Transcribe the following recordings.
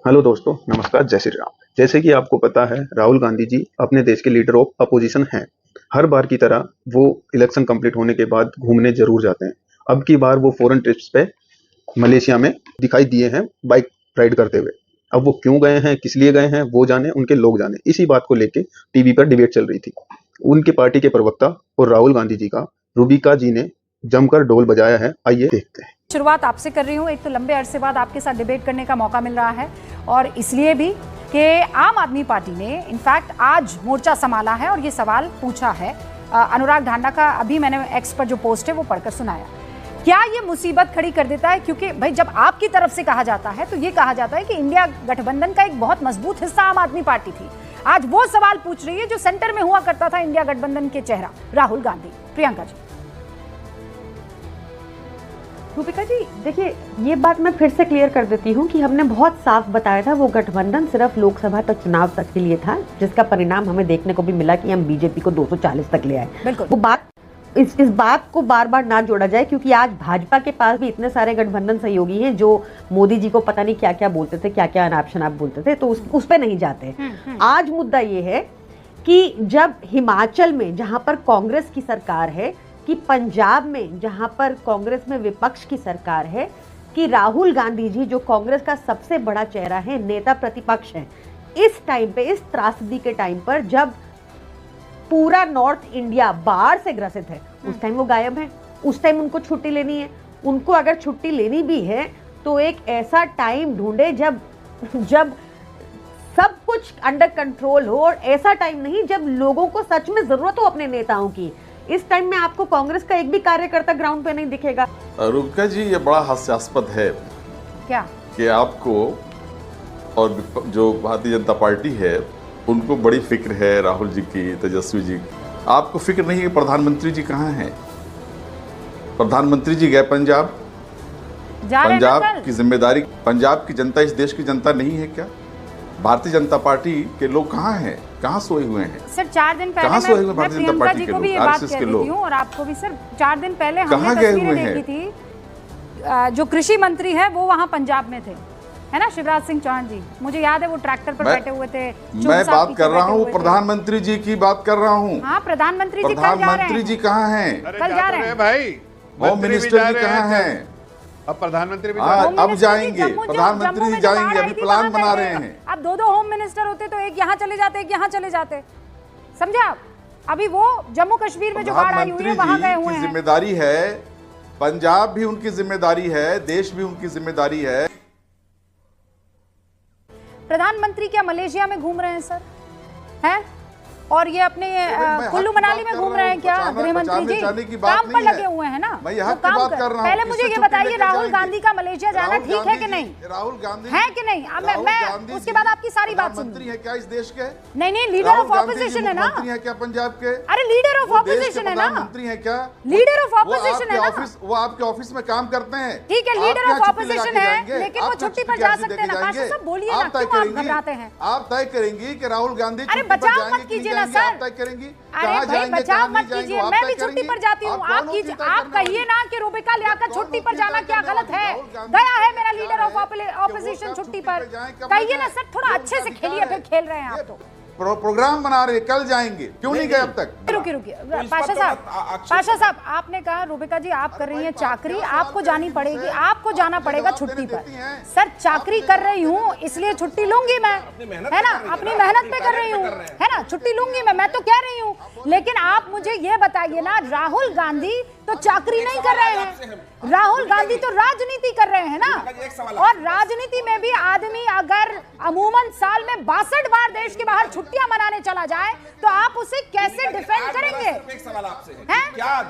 Hello दोस्तों, नमस्कार, जय श्री राम। जैसे कि आपको पता है, राहुल गांधी जी अपने देश के लीडर ऑफ अपोजिशन हैं। हर बार की तरह वो इलेक्शन कंप्लीट होने के बाद घूमने जरूर जाते हैं। अब की बार वो फॉरेन ट्रिप्स पे मलेशिया में दिखाई दिए हैं बाइक राइड करते हुए। अब वो क्यों गए हैं, किस लिए गए हैं, वो जाने, उनके लोग जाने। इसी बात को लेके टीवी पर डिबेट चल रही थी। उनके पार्टी के प्रवक्ता और राहुल गांधी जी का रूबिका जी ने जमकर ढोल बजाया है। आइए देखते हैं। शुरुआत आपसे कर रही हूँ। एक तो लंबे अरसे बाद आपके साथ डिबेट करने का मौका मिल रहा है, और इसलिए भी कि आम आदमी पार्टी ने इनफैक्ट आज मोर्चा संभाला है और ये सवाल पूछा है। अनुराग ढांडा का अभी मैंने एक्स पर जो पोस्ट है वो पढ़कर सुनाया। क्या ये मुसीबत खड़ी कर देता है? क्योंकि भाई जब आपकी तरफ से कहा जाता है तो ये कहा जाता है कि इंडिया गठबंधन का एक बहुत मजबूत हिस्सा आम आदमी पार्टी थी। आज वो सवाल पूछ रही है जो सेंटर में हुआ करता था इंडिया गठबंधन के चेहरा राहुल गांधी। प्रियंका जी। रूबिका जी, देखिए, ये बात मैं फिर से क्लियर कर देती हूँ कि हमने बहुत साफ बताया था वो गठबंधन सिर्फ लोकसभा तक चुनाव तक के लिए था, जिसका परिणाम हमें देखने को भी मिला कि हम बीजेपी को 240 तक ले आए। वो बात इस बात को बार बार ना जोड़ा जाए, क्योंकि आज भाजपा के पास भी इतने सारे गठबंधन सहयोगी हैं जो मोदी जी को पता नहीं क्या क्या बोलते थे, क्या क्या अनाप शनाप बोलते थे, तो उस पर नहीं जाते। आज मुद्दा ये है कि जब हिमाचल में जहां पर कांग्रेस की सरकार है, कि पंजाब में जहां पर कांग्रेस में विपक्ष की सरकार है, कि राहुल गांधी जी जो कांग्रेस का सबसे बड़ा चेहरा है, नेता प्रतिपक्ष है, इस टाइम पे, इस त्रासदी के टाइम पर जब पूरा नॉर्थ इंडिया बाढ़ से ग्रसित है, उस टाइम वो गायब है। उस टाइम उनको छुट्टी लेनी है। उनको अगर छुट्टी लेनी भी है तो एक ऐसा टाइम ढूंढे जब सब कुछ अंडर कंट्रोल हो, और ऐसा टाइम नहीं जब लोगों को सच में जरूरत हो अपने नेताओं की। इस टाइम में आपको कांग्रेस का एक भी कार्यकर्ता ग्राउंड पे नहीं दिखेगा। रूबिका जी, ये बड़ा हास्यास्पद है क्या कि आपको और जो भारतीय जनता पार्टी है उनको बड़ी फिक्र है राहुल जी की, तेजस्वी जी की। आपको फिक्र नहीं है प्रधानमंत्री जी कहाँ हैं? प्रधानमंत्री जी गए पंजाब की जिम्मेदारी, पंजाब की जनता इस देश की जनता नहीं है क्या? भारतीय जनता पार्टी के लोग कहाँ हैं? कहाँ सोए हुए हैं? सर 4 दिन पहले कहाँ सोए हुए भारतीय जनता पार्टी के लोग, आरएसएस के लोग? और आपको भी सर 4 दिन पहले हमने कहाँ गए हुए तस्वीरें देखी थी। जो कृषि मंत्री है वो वहाँ पंजाब में थे, है ना, शिवराज सिंह चौहान जी। मुझे याद है वो ट्रैक्टर पर बैठे हुए थे। मैं बात कर रहा हूँ प्रधानमंत्री जी की बात कर रहा हूँ। हाँ, प्रधानमंत्री जी प्रधानमंत्री जी कहाँ हैं? कल जा रहे हैं भाई। होम मिनिस्टर जी कहाँ हैं? अब प्रधानमंत्री भी अब जाएंगे, प्रधानमंत्री जी जाएंगे, अभी प्लान बना रहे हैं। अब 2 होम मिनिस्टर होते तो एक यहाँ चले जाते, एक यहाँ चले जाते, समझे आप? अभी वो जम्मू कश्मीर में जो बाढ़ आई हुई है वहां गए हुए हैं। जिम्मेदारी है, पंजाब भी उनकी जिम्मेदारी है, देश भी उनकी जिम्मेदारी है। प्रधानमंत्री क्या मलेशिया में घूम रहे हैं सर? हैं? और ये अपने कुल्लू मनाली में घूम रहे हैं क्या गृह मंत्री जी? काम पर लगे हुए हैं ना, तो काम कर। पहले मुझे ये बताइए, राहुल गांधी का मलेशिया जाना ठीक है कि नहीं? राहुल गांधी है कि नहीं? मैं उसके बाद आपकी सारी बात सुनूंगी। है क्या इस देश के? नहीं, लीडर ऑफ ऑपोजिशन है ना। मंत्री है क्या पंजाब के? अरे लीडर ऑफ ऑपोजिशन है ना। मंत्री है क्या? लीडर ऑफ ऑपोजिशन है ना। वो आपके ऑफिस में काम करते हैं। ठीक है, लीडर ऑफ ऑपोजिशन है, लेकिन वो छुट्टी पर जा सकते हैं ना। काशी साहब बोलिए ना, क्यों आप घबराते हैं? आप तय करेंगी कि राहुल गांधी अरे बचाव मत कीजिए ना सर। तय करेंगी। अरे भाई बचाव मत कीजिए, मैं भी छुट्टी पर जाती हूँ। आप कहिए ना कि रूबिका लियाकत छुट्टी पर जाना क्या गलत है? गया है मेरा लीडर ऑफ ऑपोजिशन छुट्टी पर, कहिए ना सर। थोड़ा अच्छे से खेलिए, फिर खेल रहे हैं आप तो। प्रोग्राम बना रहे, कल जाएंगे, क्यों नहीं गए अब तक? रुकिए पाशा साहब, आपने कहा रूबिका जी आप कर रही हैं चाकरी, आपको जानी पड़ेगी, आपको जाना पड़ेगा छुट्टी पर। सर चाकरी कर रही हूँ इसलिए छुट्टी लूंगी मैं, है ना, अपनी मेहनत पे कर रही हूँ, है ना, छुट्टी लूंगी मैं तो कह रही हूँ। लेकिन आप मुझे ये बताइए ना, राहुल गांधी तो चाकरी नहीं कर रहे हैं, राहुल गांधी तो राजनीति कर रहे हैं ना। और राजनीति में भी आदमी अगर अमूमन साल में 62 बार देश के बाहर छुट्टियां मनाने चला जाए तो आप उसे कैसे डिफेंड करेंगे?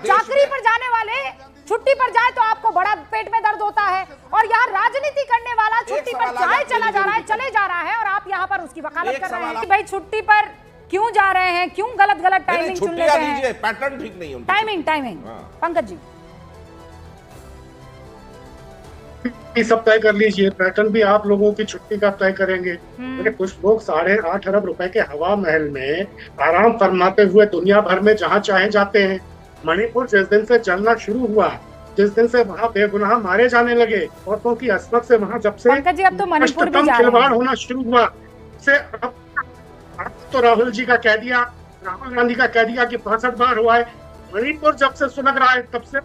चाकरी पर जाने वाले छुट्टी पर जाए तो आपको बड़ा पेट में दर्द होता है, और यहाँ राजनीति करने वाला छुट्टी पर जाए चला जा रहा है, चले जा रहा है, और आप यहाँ पर उसकी वकालत कर रहे हैं कि भाई छुट्टी पर क्यों जा रहे हैं, क्यों गलत टाइमिंग चुन लेते हैं? पैटर्न ठीक नहीं है। टाइमिंग पंकज जी सब तय कर लीजिए, पैटर्न भी आप लोगों की छुट्टी का तय करेंगे। कुछ लोग 8.5 अरब रुपए के हवा महल में आराम फरमाते हुए दुनिया भर में जहाँ चाहे जाते हैं। मणिपुर जिस दिन से चलना शुरू हुआ, जिस दिन से वहाँ बेगुनाह मारे जाने लगे, औरतों की अस्मत से वहाँ जब से पंकज जी अब तो मणिपुर भी जा रहे हैं। खिलवाड़ होना शुरू हुआ से अब तो राहुल जी का कह दिया, राहुल गांधी का कह दिया कि 65 बार हुआ है। मणिपुर जब से सुलग रहा है तब से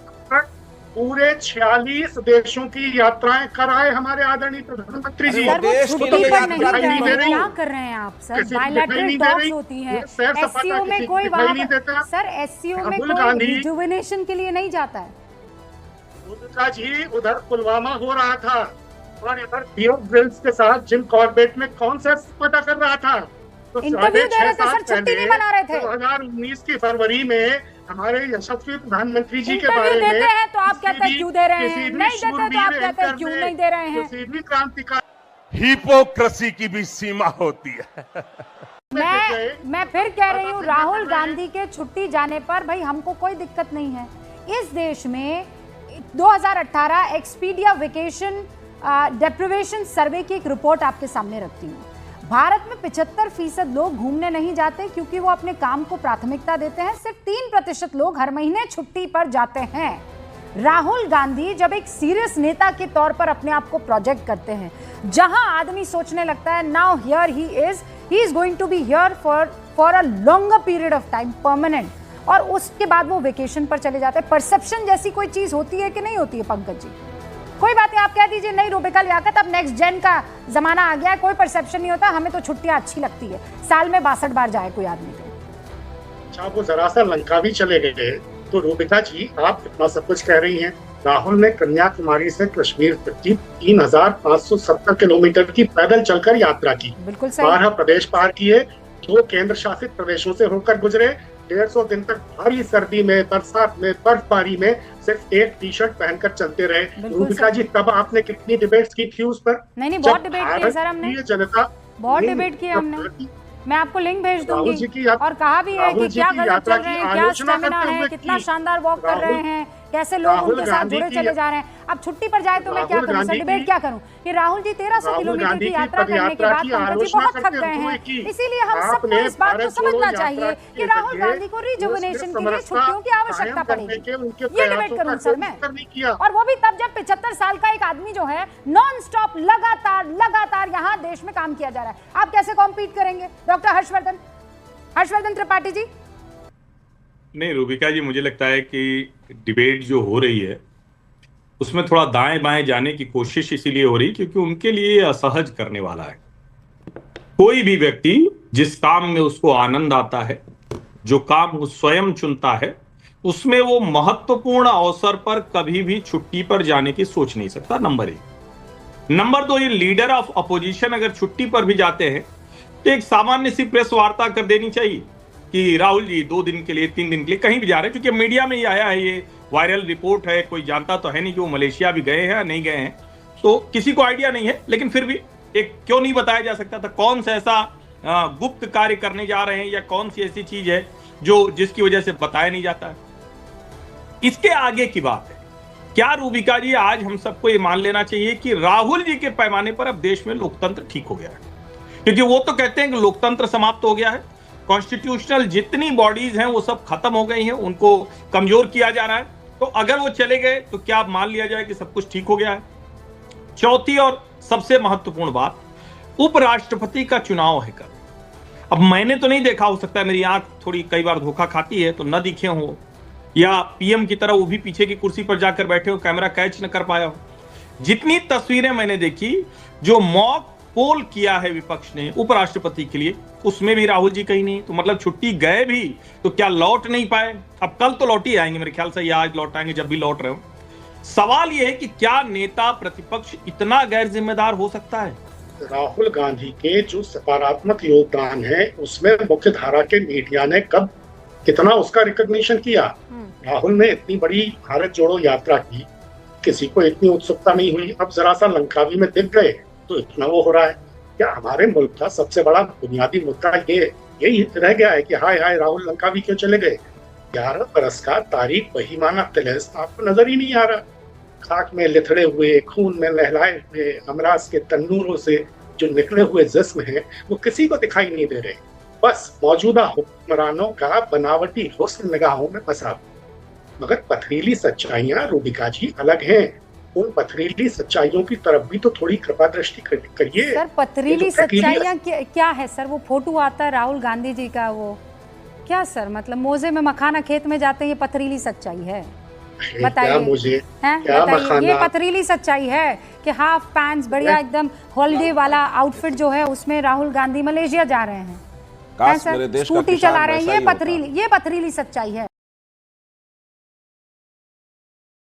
पूरे 46 देशों की यात्राएं कराए हमारे आदरणीय प्रधानमंत्री जी। सर वो छुट्टी पर नहीं गए हैं, क्या कर रहे हैं आप सर? बायलैटरल टॉक्स होती है, एससीओ में कोई वहाँ सर एससीओ में कोई रिजुवेनेशन के लिए नहीं जाता है। मोदी जी उधर पुलवामा हो रहा था और इधर बियर ग्रिल्स के साथ जिम कॉर्बेट में कौन सा पता कर रहा था, तो इंटरव्यू दे रहे थे सर, छुट्टी नहीं मना रहे थे। 2019 की फरवरी में हमारे यशस्वी प्रधानमंत्री जी के बारे इंटरव्यू में देते हैं तो आप कहते हैं क्यों दे रहे हैं, नहीं देते तो आप कहते हैं क्यों नहीं दे रहे हैं। किसी भी क्रांतिकारी हिपोक्रेसी की भी सीमा होती है। मैं फिर कह रही हूँ, राहुल गांधी के छुट्टी जाने पर भाई हमको कोई दिक्कत नहीं है। इस देश में 2018 एक्सपीडिया वेकेशन डेप्रिवेशन सर्वे की एक रिपोर्ट आपके सामने रखती हूँ। भारत में 75% लोग घूमने नहीं जाते क्योंकि वो अपने काम को प्राथमिकता देते हैं। सिर्फ 3% लोग हर महीने छुट्टी पर जाते हैं। राहुल गांधी जब एक सीरियस नेता के तौर पर अपने आप को प्रोजेक्ट करते हैं, जहां आदमी सोचने लगता है now here he is going to be here for a longer period of time, permanent, और उसके बाद वो वेकेशन पर चले जाते हैं। परसेप्शन जैसी कोई चीज होती है कि नहीं होती है पंकज जी? कोई बात नहीं, आप कह दीजिए नहीं रूबिका लियाकत, अब नेक्स्ट जेन का जमाना आ गया है, कोई परसेप्शन नहीं होता, हमें तो छुट्टियां अच्छी लगती है, साल में 62 बार जाए कोई आदमी तो। अच्छा, वो जरा सा लंका भी चले गए तो रूबिका जी आप इतना सब कुछ कह रही हैं। राहुल ने कन्याकुमारी से कश्मीर तक की 3570 किलोमीटर की पैदल चलकर यात्रा की, बिल्कुल सही। 12 प्रदेश पार किए, 2 केंद्र शासित प्रदेशों से होकर गुजरे, 150 दिन तक भारी सर्दी में, बरसात में, बर्फबारी में सिर्फ एक टी-शर्ट पहनकर चलते रहे। रूबिका जी तब आपने कितनी डिबेट्स की थी उस पर? नहीं बहुत डिबेट किए सर हमने, जनता बहुत डिबेट किए हमने। मैं आपको लिंक भेज दूंगी और कहा भी है कि क्या गजब चल रहे हैं, क्या स्टेमिना है, कितना शानदार वॉक कर रहे हैं, कैसे लोग उनके साथ जुड़े चले जा रहे हैं। अब छुट्टी पर जाए तो मैं क्या करूं सर, डिबेट क्या करूं कि राहुल जी 1300 किलोमीटर की यात्रा करने के बाद पंकज जी बहुत थक गए हैं। इसीलिए हम सबको इस बात को समझना चाहिए कि राहुल गांधी को रिजुवेनेशन के लिए छुट्टियों की आवश्यकता पड़ेगी। ये डिबेट करूं सर मैं, और वो भी तब जब 75 साल का एक आदमी जो है नॉन स्टॉप लगातार यहाँ देश में काम किया जा रहा है। आप कैसे कॉम्पीट करेंगे? डॉक्टर हर्षवर्धन त्रिपाठी जी। नहीं रूबिका जी, मुझे लगता है कि डिबेट जो हो रही है उसमें थोड़ा दाएं बाएं जाने की कोशिश इसीलिए हो रही क्योंकि उनके लिए असहज करने वाला है। कोई भी व्यक्ति जिस काम में उसको आनंद आता है, जो काम वो स्वयं चुनता है, उसमें वो महत्वपूर्ण अवसर पर कभी भी छुट्टी पर जाने की सोच नहीं सकता, नंबर 1। नंबर 2, ये लीडर ऑफ अपोजिशन अगर छुट्टी पर भी जाते हैं तो एक सामान्य सी प्रेस वार्ता कर देनी चाहिए कि राहुल जी 2 दिन के लिए, 3 दिन के लिए कहीं भी जा रहे हैं, क्योंकि मीडिया में ये आया है, ये वायरल रिपोर्ट है, कोई जानता तो है नहीं कि वो मलेशिया भी गए हैं या नहीं गए हैं, तो किसी को आइडिया नहीं है। लेकिन फिर भी एक क्यों नहीं बताया जा सकता था कौन सा ऐसा गुप्त कार्य करने जा रहे हैं या कौन सी ऐसी चीज है जो जिसकी वजह से बताया नहीं जाता है। इसके आगे की बात है, क्या रूबिका जी आज हम सबको ये मान लेना चाहिए कि राहुल जी के पैमाने पर अब देश में लोकतंत्र ठीक हो गया है? क्योंकि वो तो कहते हैं कि लोकतंत्र समाप्त हो गया है, कॉन्स्टिट्यूशनल जितनी बॉडीज हैं वो सब खत्म हो गई हैं, उनको कमजोर किया जा रहा है। तो अगर वो चले गए तो क्या मान लिया जाए कि सब कुछ ठीक हो गया है? चौथी और सबसे महत्वपूर्ण बात, उपराष्ट्रपति का चुनाव है कल। अब मैंने तो नहीं देखा, हो सकता है मेरी आंख थोड़ी कई बार धोखा खाती है तो न दिखे हो, या पीएम की तरह वो भी पीछे की कुर्सी पर जाकर बैठे हो, कैमरा कैच न कर पाया हो। जितनी तस्वीरें मैंने देखी, जो मॉक पोल किया है विपक्ष ने उपराष्ट्रपति के लिए, उसमें भी राहुल जी कहीं नहीं। तो मतलब छुट्टी गए भी तो क्या लौट नहीं पाए? अब कल तो लौट ही आएंगे मेरे ख्याल से, या आज लौट आएंगे, जब भी लौट रहे हो। सवाल यह है कि क्या नेता प्रतिपक्ष इतना गैर जिम्मेदार हो सकता है? राहुल गांधी के जो सकारात्मक योगदान है उसमें मुख्य धारा के मीडिया ने कब कितना उसका रिकॉग्निशन किया? राहुल ने इतनी बड़ी भारत जोड़ो यात्रा की, किसी को इतनी उत्सुकता नहीं हुई। अब जरा सा लंकावी में दिख गए तो इतना वो हो रहा है। क्या हमारे मुल्क का सबसे बड़ा बुनियादी मुद्दा यही रह गया है कि हाय हाय राहुल लंकावी क्यों चले गए? 11 बरस का तारीख बहीमाना तिलस आपको नजर ही नहीं आ रहा? खाक में लिथड़े हुए, खून में नहलाए हुए, अमराज के तन्नूरों से जो निकले हुए जिस्म हैं वो किसी को दिखाई नहीं दे रहे। बस मौजूदा हुक्मरानों का बनावटी हुस्न निगाहों में फंसा। मगर पथरीली सच्चाइयां रूबिका जी अलग हैं। उन पथरीली सच्चाइयों की तरफ भी तो थोड़ी कृपा दृष्टि करिए। सर पथरीली सच्चाइयां क्या है सर? वो फोटो आता है राहुल गांधी जी का, वो क्या सर मतलब मोजे में मखाना खेत में जाते हैं, ये पथरीली सच्चाई है? बताइए मुझे, बताइए ये पथरीली सच्चाई है कि हाफ पैंट्स बढ़िया एकदम हॉलीडे वाला आउटफिट जो है उसमें राहुल गांधी मलेशिया जा रहे हैं, काश मेरे देश का स्कूटी चला रहे हैं, ये पथरीली सच्चाई है।